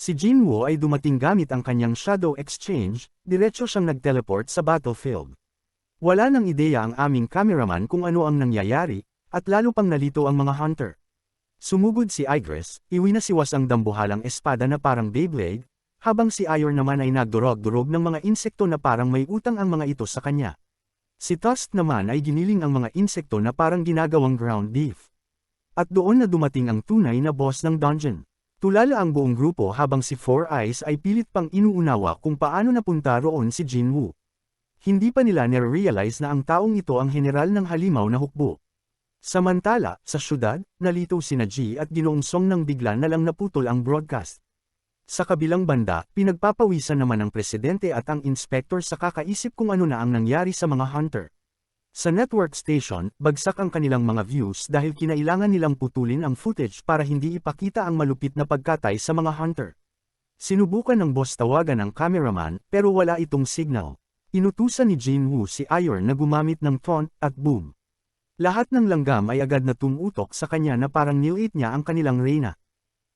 Si Jinwoo ay dumating gamit ang kanyang Shadow Exchange, diretso siyang nag-teleport sa battlefield. Wala nang ideya ang aming cameraman kung ano ang nangyayari, at lalo pang nalito ang mga hunter. Sumugod si Igris, iwinasiwas ang dambuhalang espada na parang Beyblade, habang si Iron naman ay nagdurog-durog ng mga insekto na parang may utang ang mga ito sa kanya. Si Tusk naman ay giniling ang mga insekto na parang ginagawang ground beef. At doon na dumating ang tunay na boss ng dungeon. Tulala ang buong grupo habang si Four Eyes ay pilit pang inuunawa kung paano napunta roon si Jinwoo. Hindi pa nila nare-realize na ang taong ito ang general ng halimaw na hukbo. Samantala, sa syudad, nalito sina G at Ginoong Song nang bigla na lang naputol ang broadcast. Sa kabilang banda, pinagpapawisan naman ang presidente at ang inspector sa kakaisip kung ano na ang nangyari sa mga hunter. Sa network station, bagsak ang kanilang mga views dahil kinailangan nilang putulin ang footage para hindi ipakita ang malupit na pagkatay sa mga hunter. Sinubukan ng boss tawagan ang cameraman pero wala itong signal. Inutusan ni Jinwoo si Iron na gumamit ng taunt at boom. Lahat ng langgam ay agad na tumutok sa kanya na parang nilate niya ang kanilang reyna.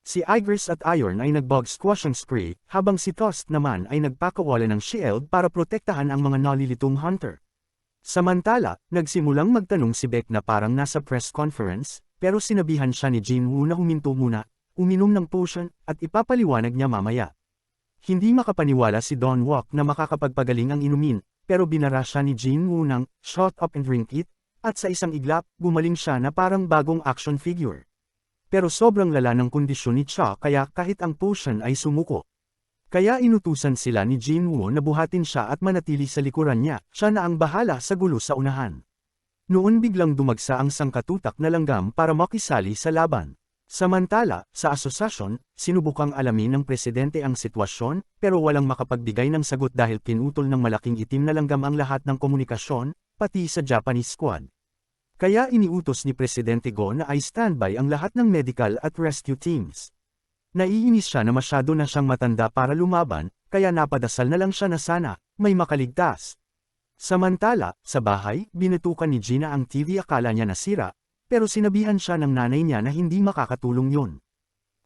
Si Igris at Iron ay nag-bug squashing spree, habang si Tusk naman ay nagpakawala ng shield para protektahan ang mga nalilitong hunter. Samantala, nagsimulang magtanong si Beck na parang nasa press conference, pero sinabihan siya ni Jinwoo na huminto muna, uminom ng potion, at ipapaliwanag niya mamaya. Hindi makapaniwala si Don Walk na makakapagpagaling ang inumin, pero binara siya ni Jinwoo ng "shut up and drink it", at sa isang iglap, gumaling siya na parang bagong action figure. Pero sobrang lala ng kondisyon ni Cha kaya kahit ang potion ay sumuko. Kaya inutusan sila ni Jinwoo na buhatin siya at manatili sa likuran niya, siya na ang bahala sa gulo sa unahan. Noon biglang dumagsa ang sangkatutak na langgam para makisali sa laban. Samantala, sa asosasyon, sinubukang alamin ng presidente ang sitwasyon, pero walang makapagbigay ng sagot dahil pinutol ng malaking itim na langgam ang lahat ng komunikasyon, pati sa Japanese squad. Kaya iniutos ni Presidente Go na ay standby ang lahat ng medical at rescue teams. Naiinis siya na masyado na siyang matanda para lumaban, kaya napadasal na lang siya na sana, may makaligtas. Samantala, sa bahay, binutukan ni Gina ang TV akala niya nasira, pero sinabihan siya ng nanay niya na hindi makakatulong yun.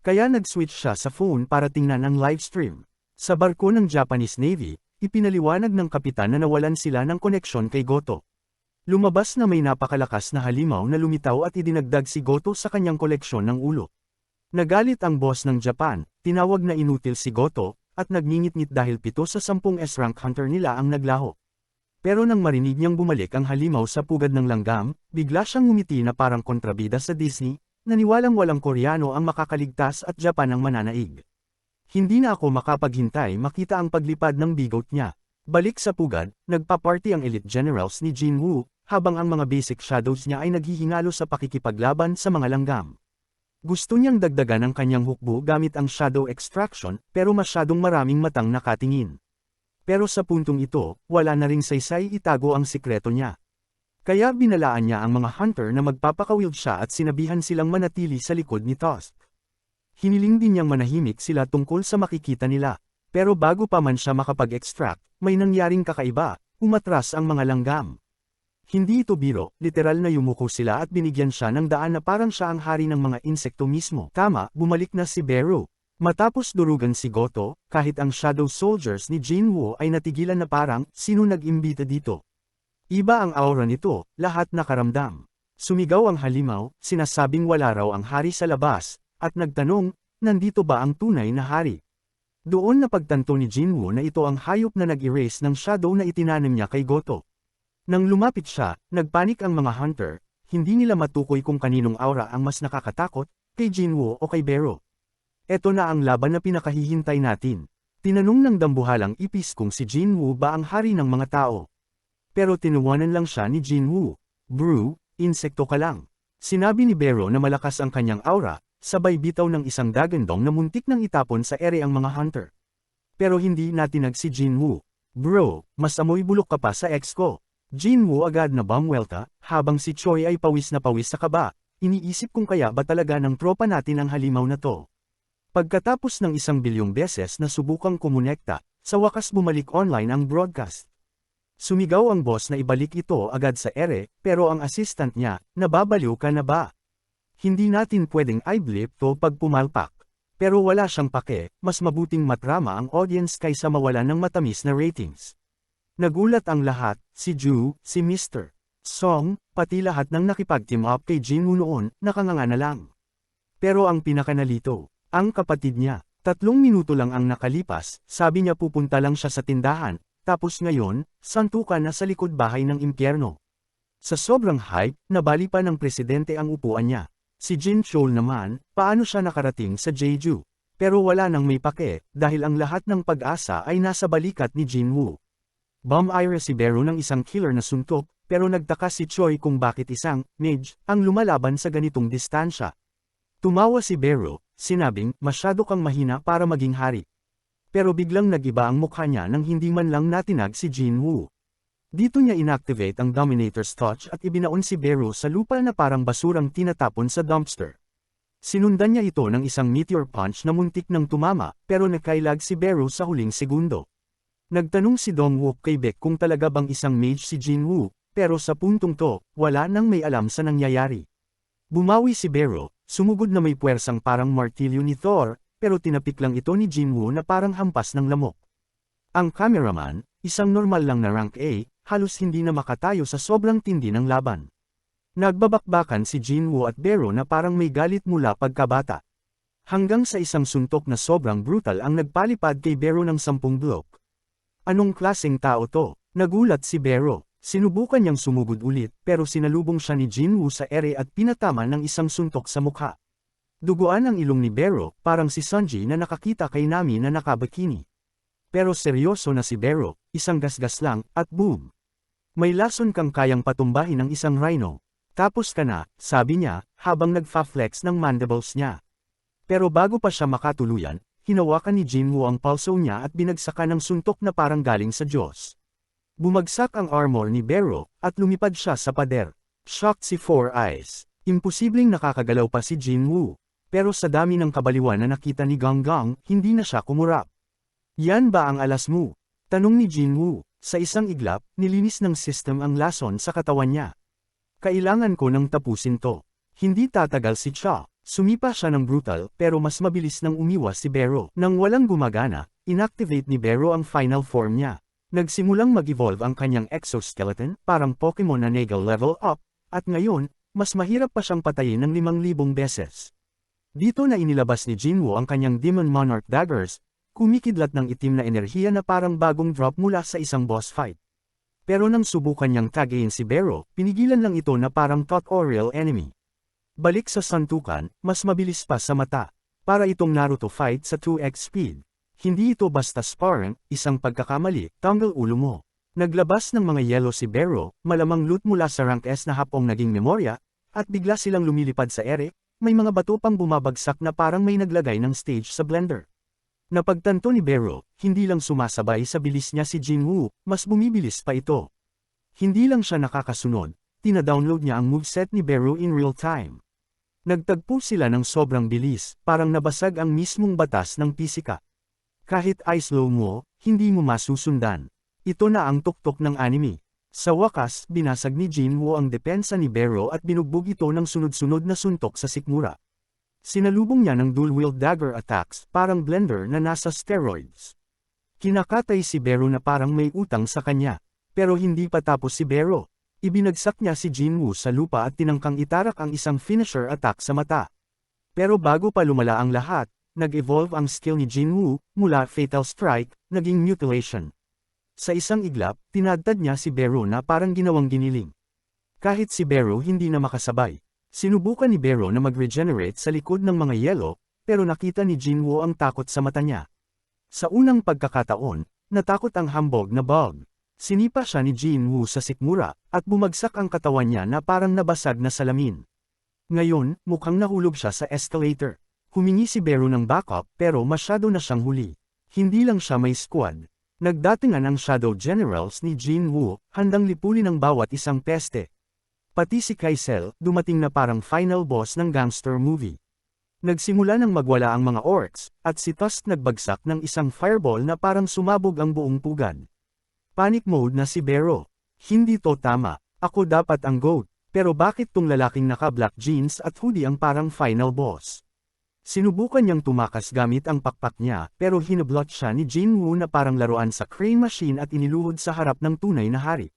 Kaya nag-switch siya sa phone para tingnan ang livestream. Sa barko ng Japanese Navy, ipinaliwanag ng kapitan na nawalan sila ng koneksyon kay Goto. Lumabas na may napakalakas na halimaw na lumitaw at idinagdag si Goto sa kanyang koleksyon ng ulo. Nagalit ang boss ng Japan, tinawag na inutil si Goto, at nagngingit-ngit dahil 7 sa 10 S-rank hunter nila ang naglaho. Pero nang marinig niyang bumalik ang halimaw sa pugad ng langgam, bigla siyang ngumiti na parang kontrabida sa Disney, naniwalang walang Koreano ang makakaligtas at Japan ang mananaig. Hindi na ako makapaghintay makita ang paglipad ng bigot niya. Balik sa pugad, nagpa-party ang elite generals ni Jinwoo, habang ang mga basic shadows niya ay naghihingalo sa pakikipaglaban sa mga langgam. Gusto niyang dagdagan ang kanyang hukbo gamit ang shadow extraction, pero masyadong maraming matang nakatingin. Pero sa puntong ito, wala na ring saysay itago ang sikreto niya. Kaya binalaan niya ang mga hunter na magpapakawild siya at sinabihan silang manatili sa likod ni Tusk. Hiniling din niyang manahimik sila tungkol sa makikita nila, pero bago pa man siya makapag-extract, may nangyaring kakaiba, umatras ang mga langgam. Hindi ito biro, literal na yumuko sila at binigyan siya ng daan na parang siya ang hari ng mga insekto mismo. Tama, bumalik na si Beru. Matapos durugan si Goto, kahit ang shadow soldiers ni Jinwoo ay natigilan na parang, sino nag-imbita dito? Iba ang aura nito, lahat nakaramdam. Sumigaw ang halimaw, sinasabing wala raw ang hari sa labas, at nagtanong, nandito ba ang tunay na hari? Doon napagtanto ni Jinwoo na ito ang hayop na nag-erase ng shadow na itinanim niya kay Goto. Nang lumapit siya, nagpanik ang mga hunter, hindi nila matukoy kung kaninong aura ang mas nakakatakot, kay Jinwoo o kay Beru. Eto na ang laban na pinakahihintay natin. Tinanong ng dambuhalang ipis kung si Jinwoo ba ang hari ng mga tao. Pero tinuwanan lang siya ni Jinwoo. Bro, insekto ka lang. Sinabi ni Beru na malakas ang kanyang aura, sabay bitaw ng isang dagandong na muntik nang itapon sa ere ang mga hunter. Pero hindi natinag si Jinwoo. Bro, mas amoy bulok ka pa sa ex ko. Jinwoo agad na bumwelta, habang si Choi ay pawis na pawis sa kaba, iniisip kung kaya ba talaga ng tropa natin ang halimaw na to. Pagkatapos ng 1 bilyong beses na subukang kumonekta, sa wakas bumalik online ang broadcast. Sumigaw ang boss na ibalik ito agad sa ere, pero ang assistant niya, nababaliw ka na ba? Hindi natin pwedeng i-blip to pag pumalpak. Pero wala siyang pake, mas mabuting matrama ang audience kaysa mawala ng matamis na ratings. Nagulat ang lahat, si Ju, si Mr. Song, pati lahat ng nakipag-team up kay Jinwoo noon, nakanganga na lang. Pero ang pinakanalito, ang kapatid niya, 3 minuto lang ang nakalipas, sabi niya pupunta lang siya sa tindahan, tapos ngayon, santukan na sa likod bahay ng impyerno. Sa sobrang hype, nabali pa ng presidente ang upuan niya. Si Jin Chol naman, paano siya nakarating sa Jeju? Pero wala nang may pake, dahil ang lahat ng pag-asa ay nasa balikat ni Jinwoo. Bum-i-recibero ng isang killer na suntok, pero nagtaka si Choi kung bakit isang mage ang lumalaban sa ganitong distansya. Tumawa si Bero, sinabing, masyado kang mahina para maging hari. Pero biglang nag-iba ang mukha niya nang hindi man lang natinag si Jinwoo. Dito niya inactivate ang Dominator's Touch at ibinaon si Bero sa lupa na parang basurang tinatapon sa dumpster. Sinundan niya ito ng isang meteor punch na muntik nang tumama, pero nakailag si Bero sa huling segundo. Nagtanong si Dongwook kay Baek kung talaga bang isang mage si Jinwoo, pero sa puntong to, wala nang may alam sa nangyayari. Bumawi si Bero, sumugod na may puwersang parang martilyo ni Thor, pero tinapik lang ito ni Jinwoo na parang hampas ng lamok. Ang cameraman, isang normal lang na rank A, halos hindi na makatayo sa sobrang tindi ng laban. Nagbabakbakan si Jinwoo at Bero na parang may galit mula pagkabata. Hanggang sa isang suntok na sobrang brutal ang nagpalipad kay Bero ng 10 block. Anong klaseng tao to? Nagulat si Bero. Sinubukan niyang sumugod ulit pero sinalubong siya ni Jinwoo sa ere at pinatama ng isang suntok sa mukha. Duguan ang ilong ni Bero, parang si Sunji na nakakita kay Nami na nakabikini. Pero seryoso na si Bero, isang gasgas lang, at boom! May lason kang kayang patumbahin ng isang rhino. Tapos ka na, sabi niya, habang nagfa-flex ng mandibles niya. Pero bago pa siya makatuluyan, hinawakan ni Jinwoo ang pulso niya at binagsakan ng suntok na parang galing sa Diyos. Bumagsak ang armor ni Bero, at lumipad siya sa pader. Shocked si Four Eyes. Imposibleng nakakagalaw pa si Jinwoo. Pero sa dami ng kabaliwan na nakita ni Ganggang, hindi na siya kumurap. Yan ba ang alas mo? Tanong ni Jinwoo. Sa isang iglap, nilinis ng system ang lason sa katawan niya. Kailangan ko nang tapusin to. Hindi tatagal si Cha. Sumipa siya ng brutal pero mas mabilis nang umiwas si Bero. Nang walang gumagana, inactivate ni Bero ang final form niya. Nagsimulang mag-evolve ang kanyang exoskeleton, parang Pokemon na Nagal level up, at ngayon, mas mahirap pa siyang patayin ng 5,000 beses. Dito na inilabas ni Jinwoo ang kanyang Demon Monarch Daggers, kumikidlat ng itim na enerhiya na parang bagong drop mula sa isang boss fight. Pero nang subukan niyang tagayin si Bero, pinigilan lang ito na parang thought or real enemy. Balik sa santukan, mas mabilis pa sa mata. Para itong Naruto fight sa 2x speed. Hindi ito basta sparring, isang pagkakamali, tanggal ulo mo. Naglabas ng mga yelo si Bero, malamang loot mula sa rank S na hapong naging memorya, at bigla silang lumilipad sa ere, may mga bato pang bumabagsak na parang may naglagay ng stage sa blender. Napagtanto ni Bero, hindi lang sumasabay sa bilis niya si Jinwoo, mas bumibilis pa ito. Hindi lang siya nakakasunod, tina-download niya ang moveset ni Bero in real time. Nagtagpo sila ng sobrang bilis, parang nabasag ang mismong batas ng pisika. Kahit i-slow mo, hindi mo masusundan. Ito na ang tuktok ng anime. Sa wakas, binasag ni Jinwoo ang depensa ni Bero at binugbog ito ng sunod-sunod na suntok sa sikmura. Sinalubong niya ng dual-wield dagger attacks, parang blender na nasa steroids. Kinakatay si Bero na parang may utang sa kanya. Pero hindi pa tapos si Bero. Ibinagsak niya si Jinwoo sa lupa at tinangkang itarak ang isang finisher attack sa mata. Pero bago pa lumala ang lahat, nag-evolve ang skill ni Jinwoo, mula Fatal Strike, naging Mutilation. Sa isang iglap, tinadtad niya si Bero na parang ginawang giniling. Kahit si Bero hindi na makasabay. Sinubukan ni Bero na mag-regenerate sa likod ng mga yelo, pero nakita ni Jinwoo ang takot sa mata niya. Sa unang pagkakataon, natakot ang hambog na bug. Sinipa siya ni Jinwoo sa sikmura, at bumagsak ang katawan niya na parang nabasag na salamin. Ngayon, mukhang nahulog siya sa escalator. Humingi si Bero ng backup pero masyado na siyang huli. Hindi lang siya may squad. Nagdatingan ang Shadow Generals ni Jinwoo, handang lipulin ang bawat isang peste. Pati si Kaisel, dumating na parang final boss ng gangster movie. Nagsimula nang magwala ang mga orcs, at si Tusk nagbagsak ng isang fireball na parang sumabog ang buong pugad. Panic mode na si Bero. Hindi to tama, ako dapat ang GOAT, pero bakit tong lalaking naka-black jeans at hoodie ang parang final boss? Sinubukan niyang tumakas gamit ang pakpak niya pero hinablot siya ni Jinwoo na parang laruan sa crane machine at iniluhod sa harap ng tunay na hari.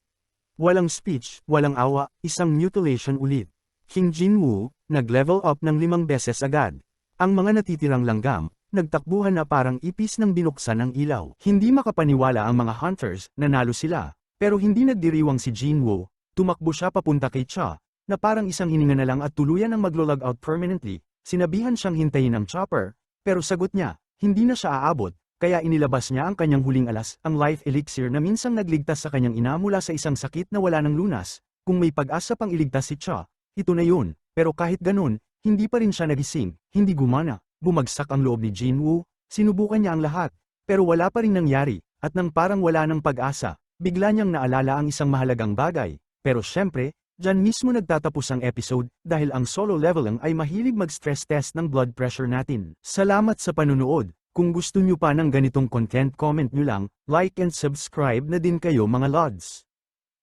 Walang speech, walang awa, isang mutilation ulit. King Jinwoo, nag-level up ng 5 beses agad. Ang mga natitirang langgam, nagtakbuhan na parang ipis ng binuksan ng ilaw. Hindi makapaniwala ang mga hunters, nanalo sila. Pero hindi nagdiriwang si Jinwoo, tumakbo siya papunta kay Cha, na parang isang hininga na lang at tuluyan ang maglo-log out permanently. Sinabihan siyang hintayin ang chopper, pero sagot niya, hindi na siya aabot, kaya inilabas niya ang kanyang huling alas, ang life elixir na minsang nagligtas sa kanyang ina mula sa isang sakit na wala ng lunas. Kung may pag-asa pang iligtas si Cha, ito na yun, pero kahit ganun, hindi pa rin siya nagising, hindi gumana. Bumagsak ang loob ni Jinwoo, sinubukan niya ang lahat, pero wala pa rin nangyari, at nang parang wala ng pag-asa, bigla niyang naalala ang isang mahalagang bagay, pero syempre, diyan mismo nagtatapos ang episode dahil ang solo leveling ay mahilig mag-stress test ng blood pressure natin. Salamat sa panunood, kung gusto nyo pa ng ganitong content comment nyo lang, like and subscribe na din kayo mga lods.